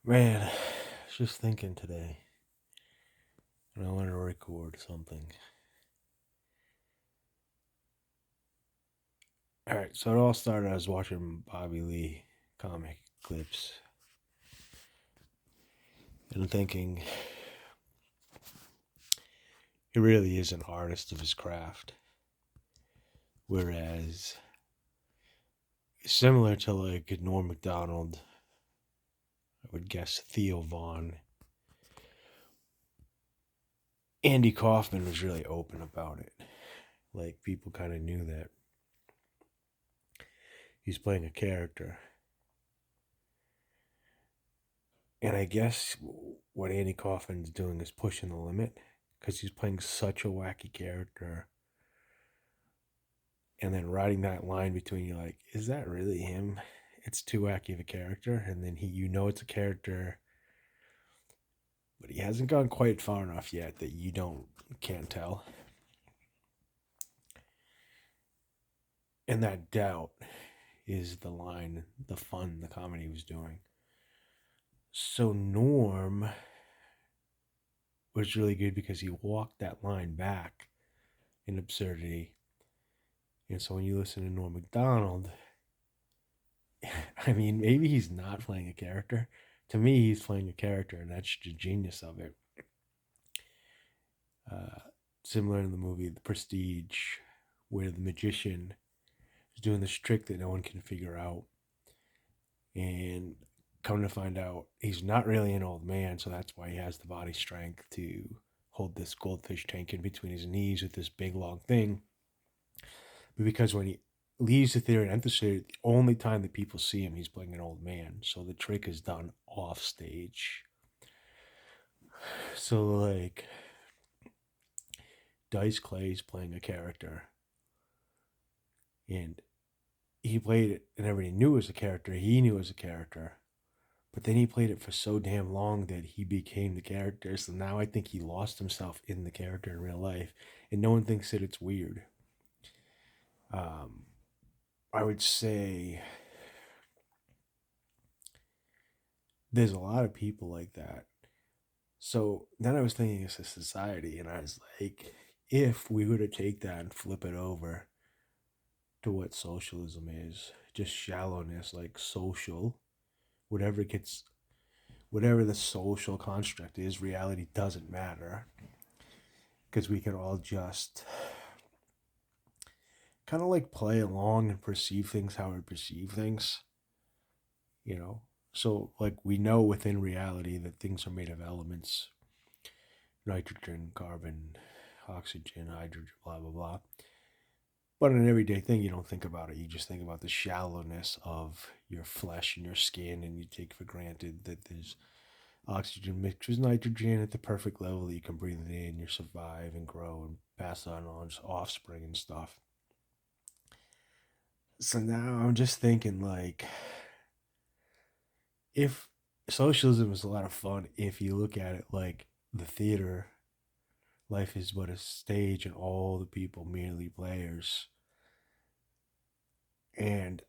Man, I was just thinking today, and I want to record something. Alright, so it all started, I was watching Bobby Lee comic clips, and thinking, he really is an artist of his craft. Whereas, similar to like Norm MacDonald, I would guess Theo Vaughn, Andy Kaufman was really open about it. Like, people kind of knew that he's playing a character. And I guess what Andy Kaufman's doing is pushing the limit because he's playing such a wacky character. And then riding that line between you, like, is that really him? It's too wacky of a character. And then it's a character, but he hasn't gone quite far enough yet that can't tell. And that doubt is the line, the fun, the comedy was doing. So Norm was really good because he walked that line back in absurdity. And so when you listen to Norm MacDonald, I mean, maybe he's not playing a character. To me, he's playing a character, and that's the genius of it. Uh, Similar in the movie The Prestige, where the magician is doing this trick that no one can figure out. And come to find out, he's not really an old man, so that's why he has the body strength to hold this goldfish tank in between his knees with this big long thing. But because when he leaves the theater and enters the theater, the only time that people see him, he's playing an old man. So the trick is done off stage. So, like, Dice Clay's playing a character, and he played it, and everybody knew it was a character. He knew it was a character, but then he played it for so damn long that he became the character. So now I think he lost himself in the character in real life, and no one thinks that it's weird. I would say there's a lot of people like that. So then I was thinking as a society, and I was like, if we were to take that and flip it over to what socialism is, just shallowness, like social, whatever gets, whatever the social construct is, reality doesn't matter because we can all just kind of like play along and perceive things how we perceive things, you know? So, like, we know within reality that things are made of elements: nitrogen, carbon, oxygen, hydrogen, blah, blah, blah. But an everyday thing, you don't think about it. You just think about the shallowness of your flesh and your skin, and you take for granted that there's oxygen mixed with nitrogen at the perfect level that you can breathe it in, you survive and grow and pass on offspring and stuff. So now I'm just thinking, like, if socialism is a lot of fun, if you look at it like the theater, life is but a stage and all the people merely players. And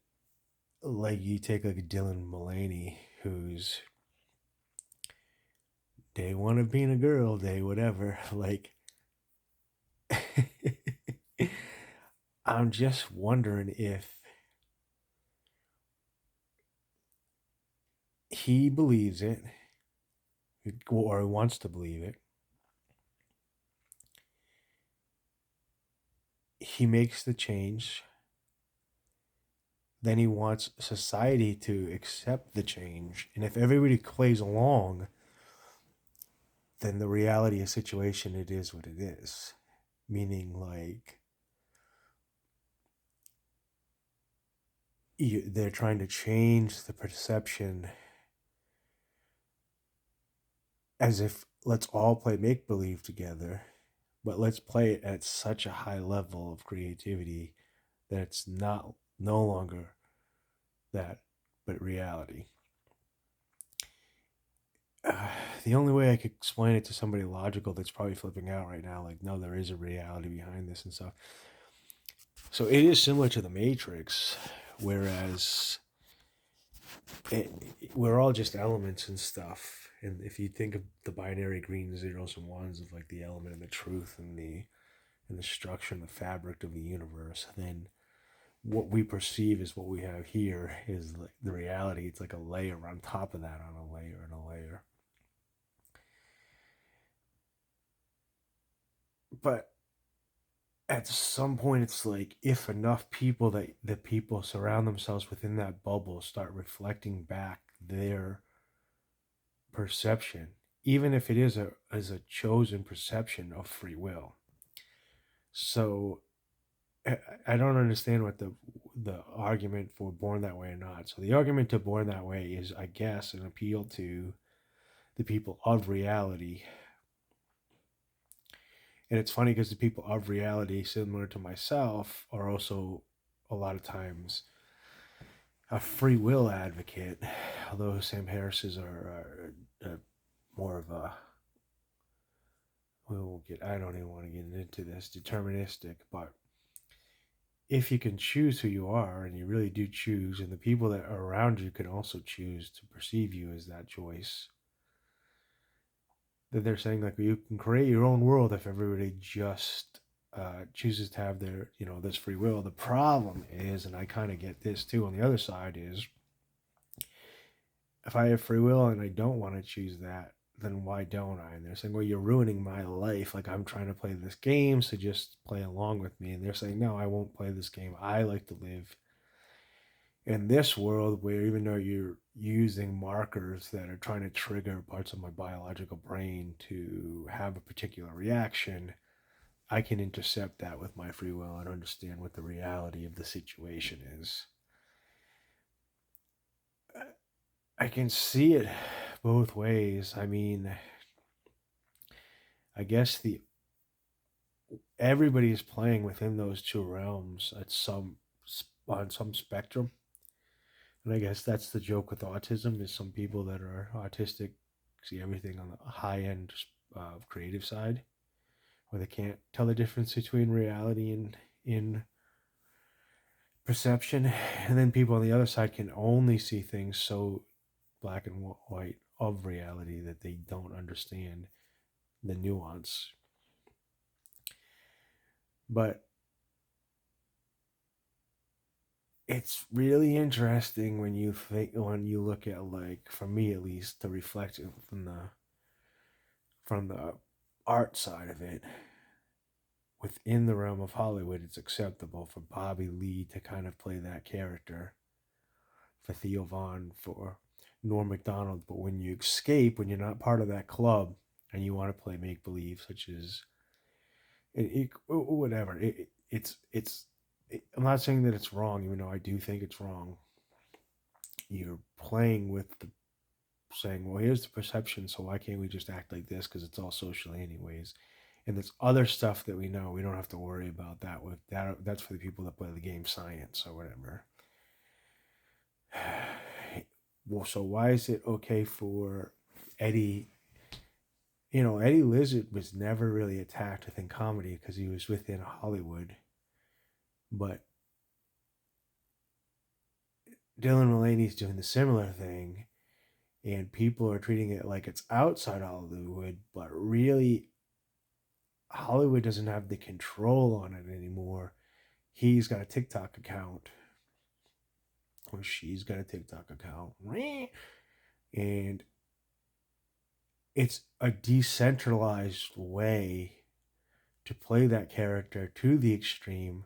like, you take like a Dylan Mullaney, who's day one of being a girl, day whatever, like, I'm just wondering if he believes it or wants to believe it. He makes the change. Then he wants society to accept the change. And if everybody plays along, then the reality of the situation, it is what it is. Meaning, like, they're trying to change the perception as if let's all play make-believe together, but let's play it at such a high level of creativity that it's no longer that, but reality. The only way I could explain it to somebody logical that's probably flipping out right now, like, no, there is a reality behind this and stuff. So it is similar to the Matrix, whereas we're all just elements and stuff. And if you think of the binary green zeros and ones of like the element and the truth and the structure and the fabric of the universe, then what we perceive is what we have here is like the reality. It's like a layer on top of that, on a layer and a layer. But at some point, it's like if enough people that the people surround themselves within that bubble start reflecting back their perception, even if it is a chosen perception of free will. So I don't understand what the argument for born that way or not. So the argument to born that way is, I guess, an appeal to the people of reality. And it's funny because the people of reality, similar to myself, are also a lot of times a free will advocate, although Sam Harris's are more of a, we won't get, I don't even want to get into this, deterministic. But if you can choose who you are, and you really do choose, and the people that are around you can also choose to perceive you as that choice, that they're saying like you can create your own world if everybody just chooses to have their, this free will. The problem is, and I kind of get this too on the other side, is if I have free will and I don't want to choose that, then why don't I? And they're saying, well, you're ruining my life. Like I'm trying to play this game, so just play along with me. And they're saying, no, I won't play this game. I like to live in this world where even though you're using markers that are trying to trigger parts of my biological brain to have a particular reaction, I can intercept that with my free will and understand what the reality of the situation is. I can see it both ways. I mean, I guess everybody is playing within those two realms at some on some spectrum. And I guess that's the joke with autism, is some people that are autistic see everything on the high end creative side, where they can't tell the difference between reality and in perception. And then people on the other side can only see things so black and white of reality that they don't understand the nuance. But it's really interesting when you look at, like, for me at least, to reflect from the art side of it. Within the realm of Hollywood, it's acceptable for Bobby Lee to kind of play that character, for Theo Von, for Norm MacDonald. But when you escape, when you're not part of that club and you want to play make believe, such as whatever, I'm not saying that it's wrong, even though I do think it's wrong. You're playing with the saying, well, here's the perception, so why can't we just act like this, because it's all social anyways. And there's other stuff that we know, we don't have to worry about that. With that's for the people that play the game science or whatever. Well, so why is it okay for Eddie? Eddie Izzard was never really attacked within comedy because he was within Hollywood. But Dylan Mulvaney's doing the similar thing, and people are treating it like it's outside Hollywood, but really Hollywood doesn't have the control on it anymore. He's got a TikTok account, or she's got a TikTok account, and it's a decentralized way to play that character to the extreme,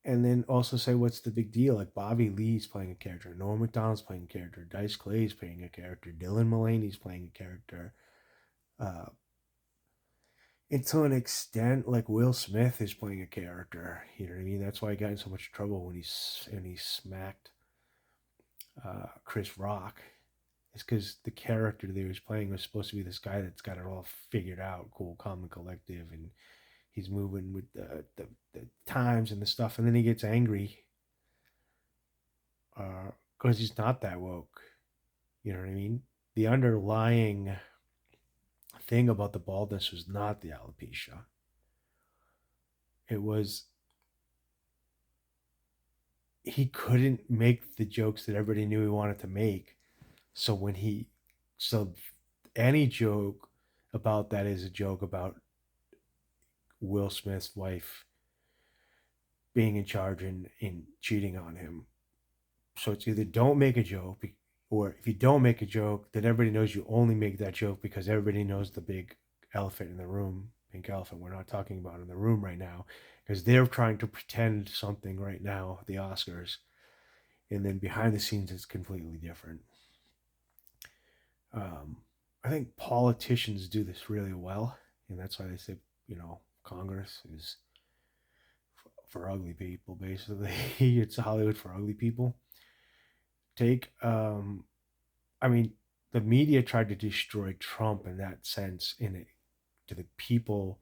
and then also say, what's the big deal? Like Bobby Lee's playing a character, Norm MacDonald's playing a character, Dice Clay's playing a character, Dylan Mulvaney's playing a character. And to an extent, like Will Smith is playing a character. You know what I mean? That's why he got in so much trouble when he smacked Chris Rock. It's because the character that he was playing was supposed to be this guy that's got it all figured out, cool, calm, and collective, and he's moving with the times and the stuff, and then he gets angry because he's not that woke. You know what I mean? The underlying thing about the baldness was not the alopecia. It was he couldn't make the jokes that everybody knew he wanted to make. So so any joke about that is a joke about Will Smith's wife being in charge and cheating on him. So it's either don't make a joke, or if you don't make a joke, then everybody knows you only make that joke because everybody knows the big elephant in the room, pink elephant we're not talking about in the room right now, because they're trying to pretend something right now at the Oscars, and then behind the scenes it's completely different. Um, I think politicians do this really well, and that's why they say, Congress is for ugly people. Basically, it's Hollywood for ugly people. Take, I mean, the media tried to destroy Trump in that sense, in it to the people,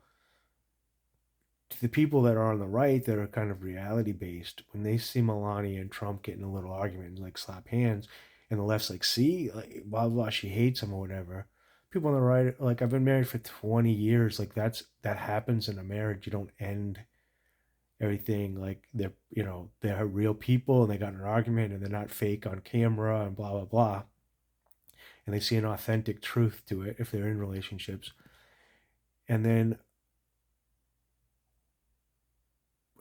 that are on the right that are kind of reality based. When they see Melania and Trump getting a little argument and like slap hands, and the left's like, see, like blah blah, she hates him or whatever. People on the right, like, I've been married for 20 years. Like, that happens in a marriage. You don't end everything like they're real people and they got in an argument and they're not fake on camera and blah blah blah, and they see an authentic truth to it if they're in relationships. And then,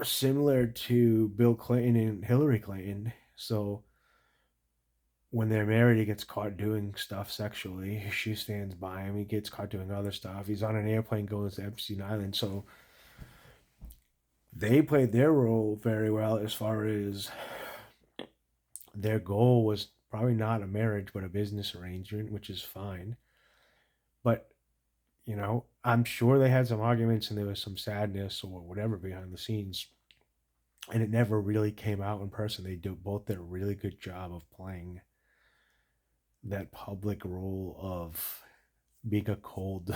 similar to Bill Clinton and Hillary Clinton, so when they're married, he gets caught doing stuff sexually. She stands by him. He gets caught doing other stuff. He's on an airplane going to Epstein Island. So they played their role very well as far as their goal was probably not a marriage, but a business arrangement, which is fine. But, I'm sure they had some arguments and there was some sadness or whatever behind the scenes. And it never really came out in person. Both did a really good job of playing that public role of being a cold,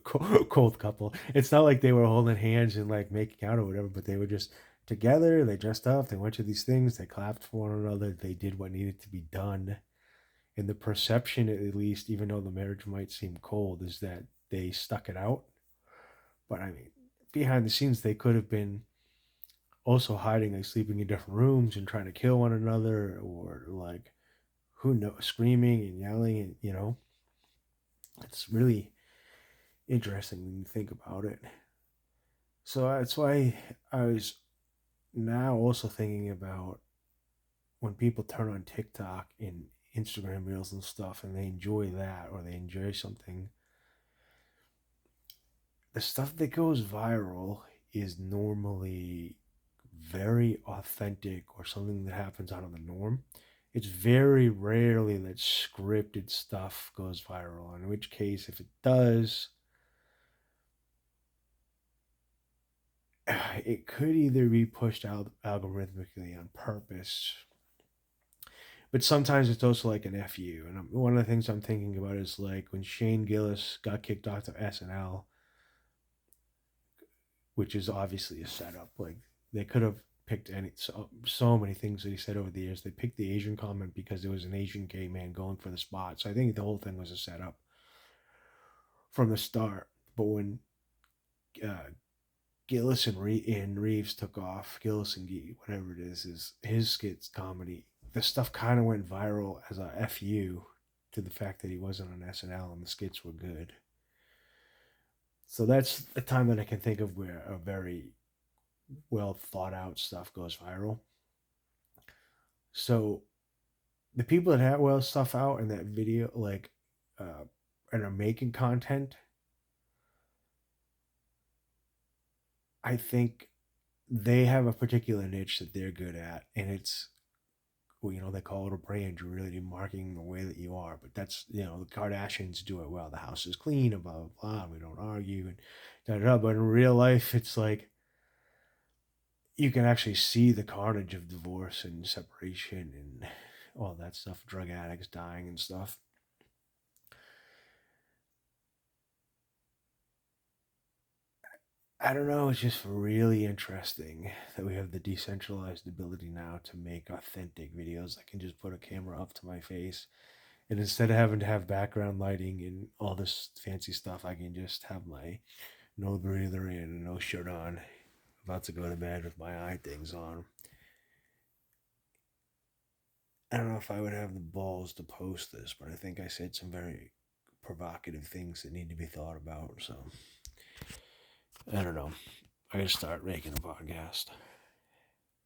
cold couple. It's not like they were holding hands and like making out or whatever, but they were just together. They dressed up. They went to these things. They clapped for one another. They did what needed to be done. And the perception, at least, even though the marriage might seem cold, is that they stuck it out. But I mean, behind the scenes, they could have been also hiding, like sleeping in different rooms and trying to kill one another, or like, who knows, screaming and yelling, and it's really interesting when you think about it. So that's why I was now also thinking about when people turn on TikTok and Instagram reels and stuff and they enjoy that, or they enjoy something, the stuff that goes viral is normally very authentic or something that happens out of the norm. It's very rarely that scripted stuff goes viral, in which case, if it does, it could either be pushed out algorithmically on purpose, but sometimes it's also like an FU. And one of the things I'm thinking about is like when Shane Gillis got kicked off of SNL, which is obviously a setup. Like, they could have picked so many things that he said over the years. They picked the Asian comment because there was an Asian gay man going for the spot. So I think the whole thing was a setup from the start. But when uh, Gillis and Reeves took off, Gillis and whatever it is his skits comedy, the stuff kind of went viral as a FU to the fact that he wasn't on SNL and the skits were good. So that's a time that I can think of where a very well thought out stuff goes viral. So the people that have well stuff out in that video, like, and are making content, I think they have a particular niche that they're good at, and it's, well, they call it a brand. You're really marking the way that you are. But that's, the Kardashians do it well. The house is clean, blah blah blah. We don't argue and da da. But in real life, it's like you can actually see the carnage of divorce and separation and all that stuff. Drug addicts dying and stuff. I don't know. It's just really interesting that we have the decentralized ability now to make authentic videos. I can just put a camera up to my face, and instead of having to have background lighting and all this fancy stuff, I can just have my no breather in and no shirt on, about to go to bed with my eye things on. I don't know if I would have the balls to post this, but I think I said some very provocative things that need to be thought about. So I don't know. I gotta start making a podcast.